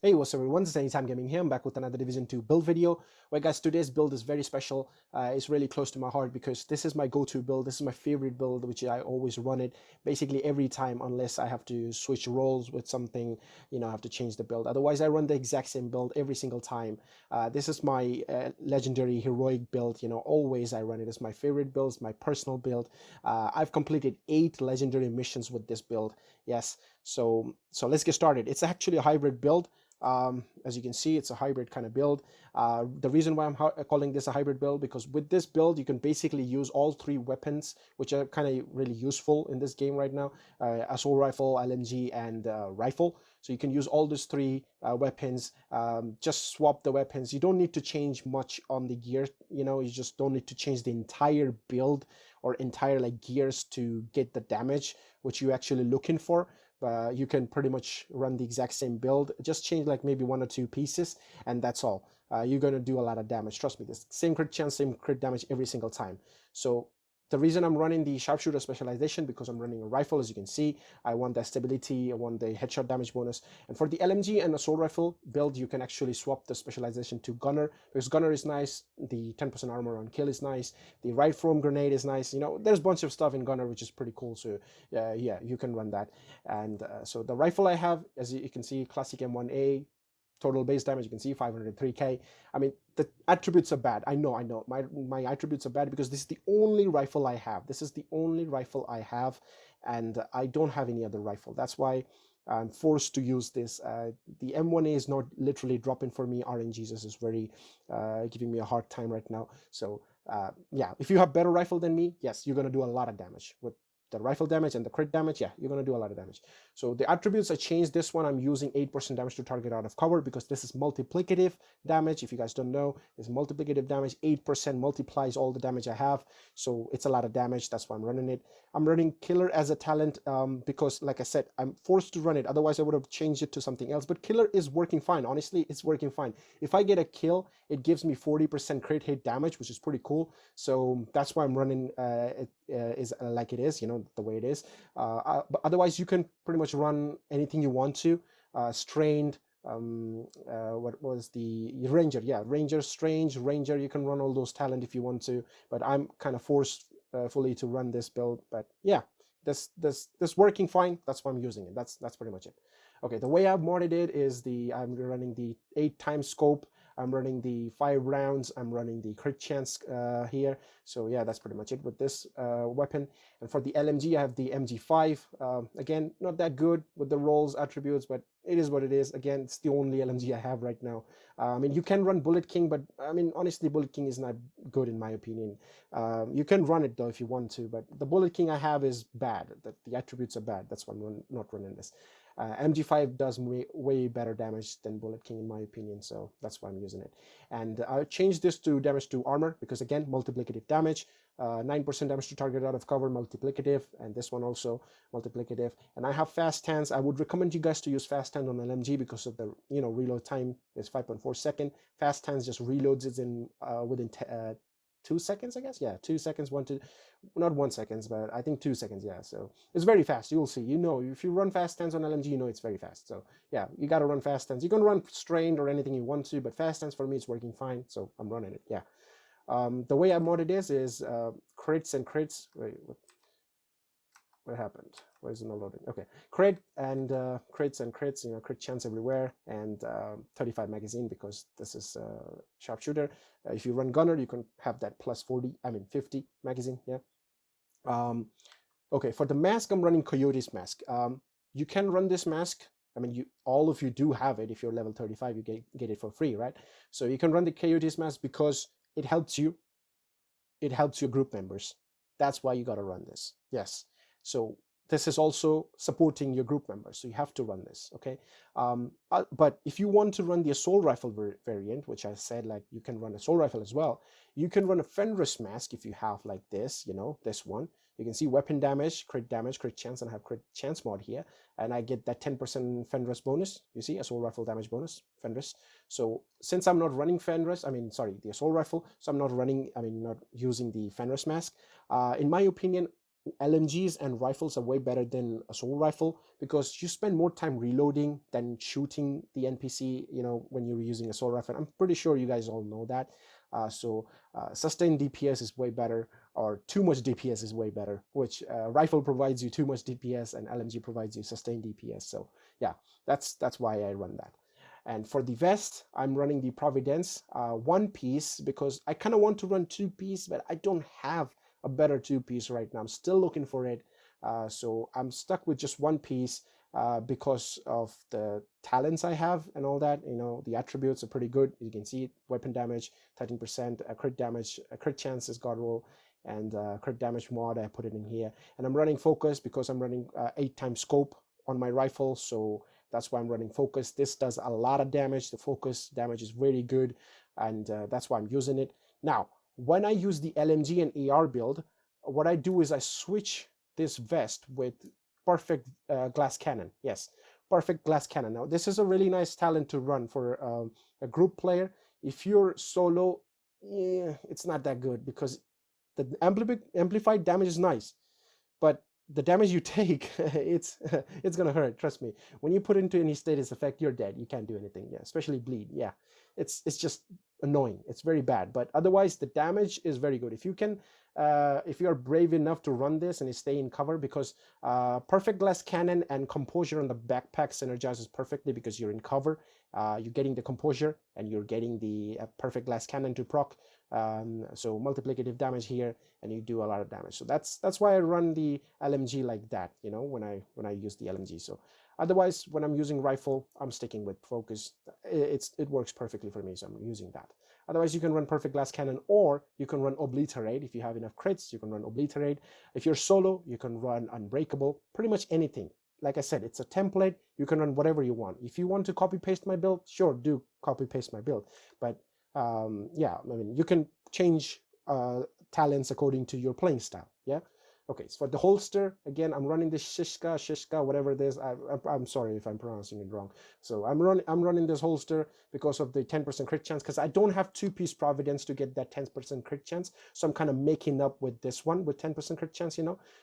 Hey, what's up everyone, this is Anytime Gaming here. I'm back with another Division 2 build video. Well guys, today's build is very special. It's really close to my heart because this is my go-to build. This is my favorite build, which I always run it basically every time unless I have to switch roles with something, I have to change the build. Otherwise, I run the exact same build every single time. This is my legendary heroic build, always I run it. It's my favorite build, it's my personal build. I've completed 8 legendary missions with this build. Yes, so let's get started. It's actually a hybrid build. As you can see, it's a hybrid kind of build. The reason why I'm calling this a hybrid build, because with this build you can basically use all 3 weapons, which are kind of really useful in this game right now: assault rifle, LMG, and rifle. So you can use all these 3 weapons. Just swap the weapons. You don't need to change much on the gear. You just don't need to change the entire build or entire like gears to get the damage which you're actually looking for. You can pretty much run the exact same build, just change like maybe 1 or 2 pieces, and that's all. You're going to do a lot of damage. Trust me, this same crit chance, same crit damage every single time. So the reason I'm running the sharpshooter specialization, because I'm running a rifle, as you can see. I want the stability, I want the headshot damage bonus. And for the LMG and assault rifle build, you can actually swap the specialization to gunner, because gunner is nice, the 10% armor on kill is nice, the right foam grenade is nice. There's a bunch of stuff in gunner which is pretty cool. So yeah, you can run that. And so the rifle I have, as you can see, classic M1A, total base damage, you can see 503k. I mean, the attributes are bad. I know. My attributes are bad because this is the only rifle I have. This is the only rifle I have, and I don't have any other rifle. That's why I'm forced to use this. The M1A is not literally dropping for me. RNGesus is very giving me a hard time right now. So yeah, if you have better rifle than me, yes, you're gonna do a lot of damage with the rifle damage and the crit damage. Yeah, you're going to do a lot of damage. So the attributes I changed. This one I'm using 8% damage to target out of cover, because this is multiplicative damage. If you guys don't know, it's multiplicative damage. 8% multiplies all the damage I have, so it's a lot of damage. That's why I'm running it. I'm running killer as a talent because, like I said, I'm forced to run it. Otherwise I would have changed it to something else, but killer is working fine. Honestly, it's working fine. If I get a kill, it gives me 40% crit hit damage, which is pretty cool. So that's why I'm running is like it is, the way it is. But otherwise you can pretty much run anything you want to. Strained, what was the ranger? Yeah, ranger, strange ranger. You can run all those talent if you want to, but I'm kind of forced fully to run this build. But yeah, this working fine. That's why I'm using it. That's pretty much it. Okay, the way I've modded it is I'm running the 8 times scope. I'm running the 5 rounds. I'm running the crit chance here. So yeah, that's pretty much it with this weapon. And for the LMG, I have the MG5. Again, not that good with the rolls attributes, but it is what it is. Again, it's the only LMG I have right now. I mean, you can run Bullet King, but I mean, honestly, Bullet King is not good in my opinion. You can run it though if you want to, but the Bullet King I have is bad. The attributes are bad. That's why I'm not running this. MG5 does way better damage than Bullet King in my opinion, so that's why I'm using it. And I changed this to damage to armor because, again, multiplicative damage. 9% damage to target out of cover, multiplicative, and this one also multiplicative. And I have fast hands. I would recommend you guys to use fast hand on LMG because of the reload time is 5.4 second. Fast hands just reloads it in within 2 seconds, I guess. Yeah, 2 seconds, not 1 second, but I think 2 seconds. Yeah, so it's very fast. You'll see. If you run fast hands on LMG, it's very fast. So yeah, you got to run fast hands. You can run strained or anything you want to, but fast hands for me it's working fine. So I'm running it. Yeah. The way I modded this is crits and crits. Wait, what happened? Why is it not loading? Okay, crit and crits and crits. Crit chance everywhere, and 35 magazine because this is sharpshooter. If you run gunner, you can have that plus 40. I mean 50 magazine. Yeah. Okay, for the mask, I'm running Coyote's mask. You can run this mask. I mean, all of you do have it. If you're level 35, you get it for free, right? So you can run the Coyote's mask because it helps you. It helps your group members. That's why you got to run this. Yes. So this is also supporting your group members, so you have to run this. Okay. But if you want to run the assault rifle variant, which I said, like, you can run assault rifle as well, you can run a Fenris mask if you have like this, this one. You can see weapon damage, crit chance, and I have crit chance mod here, and I get that 10% Fenris bonus. You see, assault rifle damage bonus, Fenris. So since I'm not running Fenris, the assault rifle, so I'm not running, not using the Fenris mask. In my opinion, LMGs and rifles are way better than assault rifle because you spend more time reloading than shooting the NPC, when you're using assault rifle. I'm pretty sure you guys all know that. Sustained DPS is way better, or too much DPS is way better, which rifle provides you too much DPS and LMG provides you sustained DPS. So yeah, that's why I run that. And for the vest, I'm running the Providence one piece because I kind of want to run two piece, but I don't have a better two piece right now. I'm still looking for it. So I'm stuck with just one piece because of the talents I have and all that. The attributes are pretty good. You can see it. Weapon damage 13%, crit damage, crit chances, god roll, and crit damage mod. I put it in here, and I'm running focus because I'm running 8 times scope on my rifle, so that's why I'm running focus. This does a lot of damage. The focus damage is really good, and that's why I'm using it. Now, when I use the LMG and AR build, what I do is I switch this vest with perfect glass cannon. Yes, perfect glass cannon. Now, this is a really nice talent to run for a group player. If you're solo, it's not that good because the amplified damage is nice, but the damage you take, it's gonna hurt. Trust me. When you put into any status effect, you're dead. You can't do anything. Yeah, especially bleed. Yeah, it's just annoying. It's very bad. But otherwise, the damage is very good. If you can, if you are brave enough to run this and you stay in cover, because perfect glass cannon and composure on the backpack synergizes perfectly because you're in cover. You're getting the composure and you're getting the perfect glass cannon to proc. So multiplicative damage here, and you do a lot of damage. So that's why I run the LMG like that, when I use the LMG. So otherwise, when I'm using rifle, I'm sticking with focus. It works perfectly for me, so I'm using that. Otherwise, you can run perfect glass cannon, or you can run obliterate. If you have enough crits, you can run obliterate. If you're solo, you can run unbreakable. Pretty much anything. Like I said, it's a template. You can run whatever you want. If you want to copy paste my build, sure, do copy paste my build. But yeah, I mean, you can change talents according to your playing style. Yeah. Okay, so for the holster, again, I'm running this Shishka, whatever it is. I'm sorry if I'm pronouncing it wrong. So I'm running this holster because of the 10% crit chance, because I don't have two-piece Providence to get that 10% crit chance. So I'm kind of making up with this one with 10% crit chance,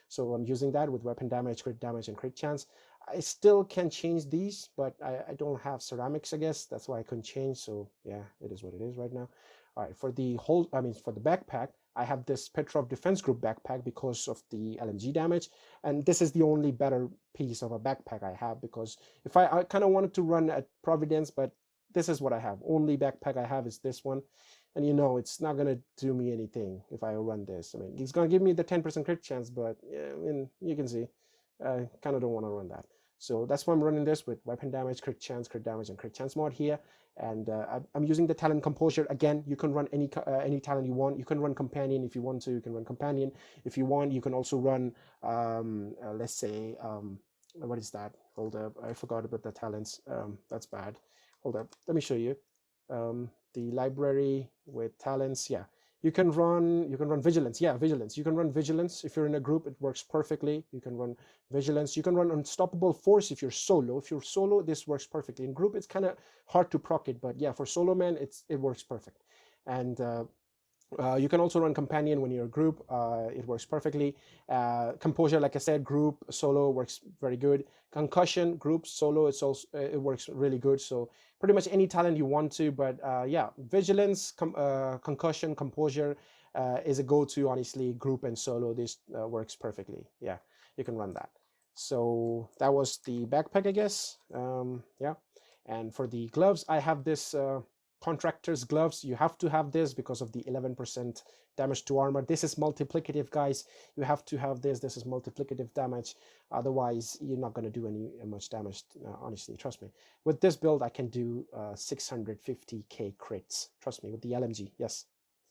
So I'm using that with weapon damage, and crit chance. I still can change these, but I don't have ceramics, I guess. That's why I couldn't change. So yeah, it is what it is right now. All right, for the for the backpack, I have this Petrov Defense Group backpack because of the LMG damage, and this is the only better piece of a backpack I have, because if I kind of wanted to run at Providence, but this is what I have. Only backpack I have is this one, and it's not gonna do me anything if I run this. I mean, it's gonna give me the 10% crit chance, but yeah, I mean, you can see, I kind of don't want to run that. So that's why I'm running this with weapon damage, crit damage, and crit chance mod here. And I'm using the talent composure. Again, you can run any talent you want. You can run companion if you want to. You can run companion if you want. You can also run, let's say, what is that? Hold up, I forgot about the talents. That's bad. Hold up, let me show you. The library with talents. Yeah, you can run vigilance. Yeah, vigilance. You can run vigilance if you're in a group. It works perfectly. You can run vigilance. You can run unstoppable force if you're solo. If you're solo, this works perfectly. In group, it's kind of hard to proc it, but yeah, for solo man, it works perfect. And you can also run companion when you're a group. It works perfectly. Composure, like I said, group, solo works very good. Concussion, group, solo, it works really good. So pretty much any talent you want to, but yeah, vigilance, concussion, composure is a go-to. Honestly, group and solo, this works perfectly. Yeah, you can run that. So that was the backpack, I guess. Yeah, and for the gloves, I have this. Contractor's gloves. You have to have this because of the 11% damage to armor. This is multiplicative, guys. You have to have this. This is multiplicative damage. Otherwise, you're not going to do any much damage. Honestly, trust me. With this build, I can do 650k crits. Trust me, with the LMG. Yes,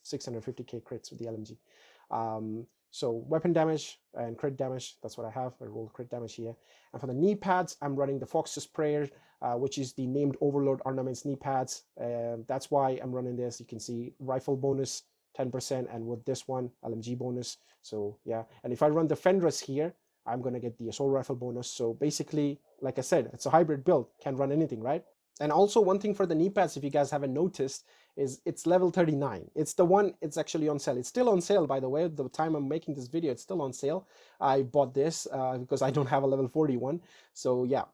650k crits with the LMG. So weapon damage and crit damage, that's what I have. I rolled crit damage here. And for the knee pads, I'm running the Fox's Prayer, which is the named Overlord Ornaments knee pads. That's why I'm running this. You can see rifle bonus 10%, and with this one, LMG bonus. So yeah, and if I run the Fenris here, I'm going to get the assault rifle bonus. So basically, like I said, it's a hybrid build. Can run anything, right? And also one thing for the knee pads, if you guys haven't noticed, is it's level 39. It's the one, it's actually on sale. It's still on sale, by the way. The time I'm making this video, it's still on sale. I bought this because I don't have a level 41. So yeah,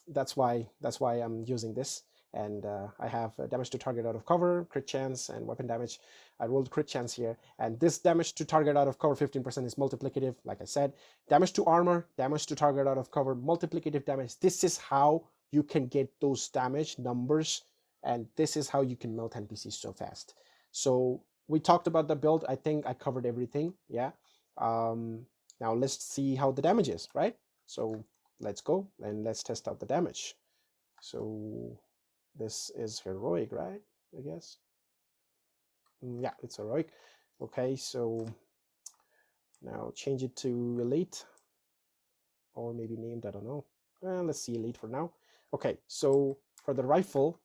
that's why I'm using this. And I have damage to target out of cover, crit chance, and weapon damage. I rolled crit chance here, and this damage to target out of cover 15% is multiplicative, like I said. Damage to armor, damage to target out of cover, multiplicative damage. This is how you can get those damage numbers, and this is how you can melt NPCs so fast. So we talked about the build. I think I covered everything. Yeah. Now let's see how the damage is, right? So let's go and let's test out the damage. So this is heroic, right? I guess. Yeah, it's heroic. Okay, so now change it to elite, or maybe named, I don't know. Let's see elite for now. Okay, so for the rifle,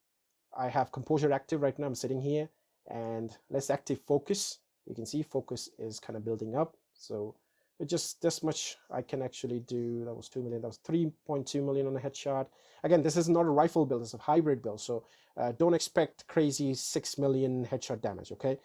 I have composure active right now. I'm sitting here, and let's active focus. You can see focus is kind of building up. So just this much I can actually do. That was 2 million. That was 3.2 million on a headshot. Again, this is not a rifle build. It's a hybrid build. So don't expect crazy 6 million headshot damage. Okay.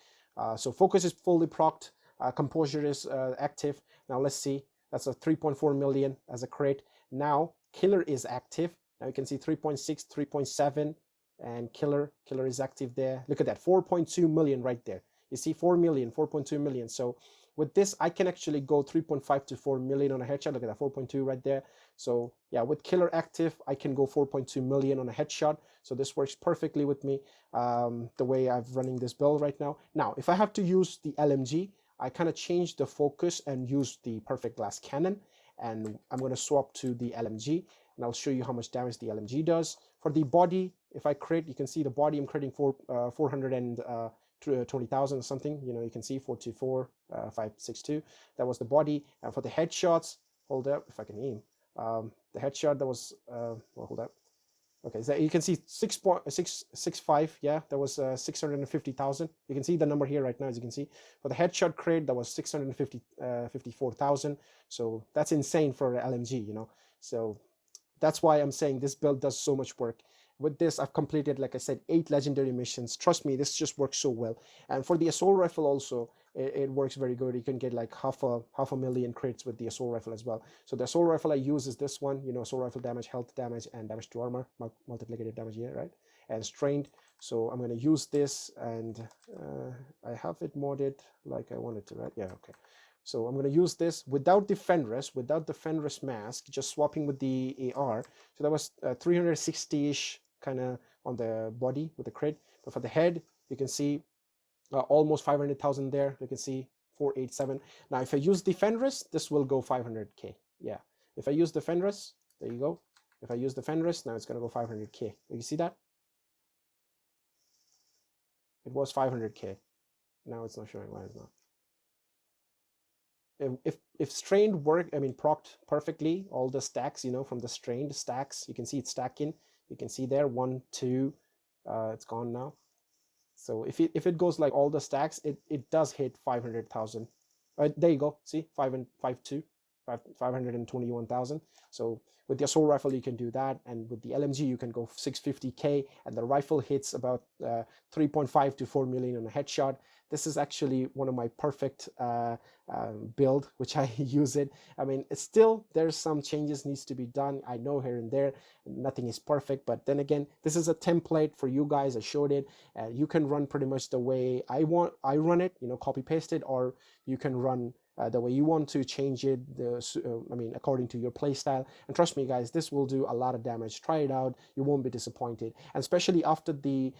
So focus is fully procced. Composure is active. Now let's see. That's a 3.4 million as a crit. Now killer is active. Now you can see 3.6, 3.7, and killer is active there. Look at that, 4.2 million right there. You see 4 million, 4.2 million. So with this, I can actually go 3.5 to 4 million on a headshot. Look at that, 4.2 right there. So yeah, with killer active, I can go 4.2 million on a headshot. So this works perfectly with me, the way I'm running this build right now. Now, if I have to use the LMG, I kind of change the focus and use the perfect glass cannon. And I'm going to swap to the LMG, and I'll show you how much damage the LMG does. For the body, if I crit, you can see the body I'm critting for 420,000 or something. You know, you can see 424, 562. That was the body. And for the headshots, hold up if I can aim. The headshot that was well, hold up. Okay, so you can see 6.665. Yeah, that was 650,000. You can see the number here right now, as you can see. For the headshot crit, that was 654,000. So that's insane for LMG, you know. So that's why I'm saying this build does so much work. With this, I've completed, like I said, 8 legendary missions. Trust me, this just works so well. And for the assault rifle also, it works very good. You can get like half a million crits with the assault rifle as well. So the assault rifle I use is this one, you know, assault rifle damage, health damage, and damage to armor, multiplicative damage here, right? And strained. So I'm going to use this, and I have it modded like I wanted to, right? Yeah, okay. So I'm going to use this without the Fenris mask, just swapping with the AR. So that was 360-ish kind of on the body with the crit. But for the head, you can see almost 500,000 there. You can see 487. Now, if I use the Fenris, this will go 500k. Yeah. If I use the Fenris, there you go. If I use the Fenris, now it's going to go 500k. You see that? It was 500k. Now it's not showing. Why it's not? If strained work, I mean procced perfectly, all the stacks, you know, from the strained stacks, you can see it's stacking. You can see there 1, 2, it's gone now. So if it goes like all the stacks, it does hit 500,000. There you go. See, 521,000. So with the assault rifle, you can do that, and with the LMG, you can go 650k, and the rifle hits about 3.5 to 4 million on a headshot. This is actually one of my perfect build, which I use it. I mean, it's still, there's some changes needs to be done. I know here and there, nothing is perfect, but then again, this is a template for you guys. I showed it, and you can run pretty much the way I run it, you know, copy paste it, or you can run the way you want to change it, I mean, according to your play style. And trust me, guys, this will do a lot of damage. Try it out. You won't be disappointed. And especially after the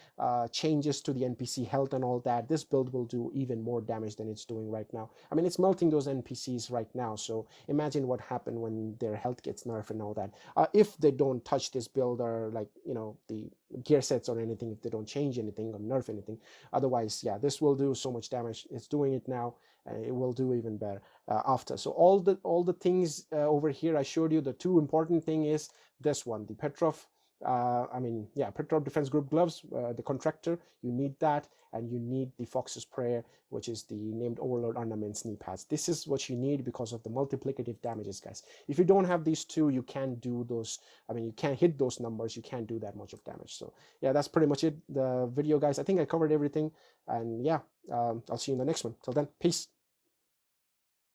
changes to the NPC health and all that, this build will do even more damage than it's doing right now. I mean, it's melting those NPCs right now. So imagine what happened when their health gets nerfed and all that. If they don't touch this build, or like, you know, the gear sets or anything, if they don't change anything or nerf anything. Otherwise, yeah, this will do so much damage. It's doing it now. It will do even better after. So all the things over here I showed you. The two important thing is this one, the Petrov I mean, yeah, Predator Defense Group gloves, the contractor, you need that, and you need the Fox's Prayer, which is the named Overlord ornaments knee pads. This is what you need because of the multiplicative damages, guys. If you don't have these two, you can't do those. I mean, you can't hit those numbers. You can't do that much of damage. So yeah, that's pretty much it. The video, guys. I think I covered everything, and yeah, I'll see you in the next one. Till then, peace.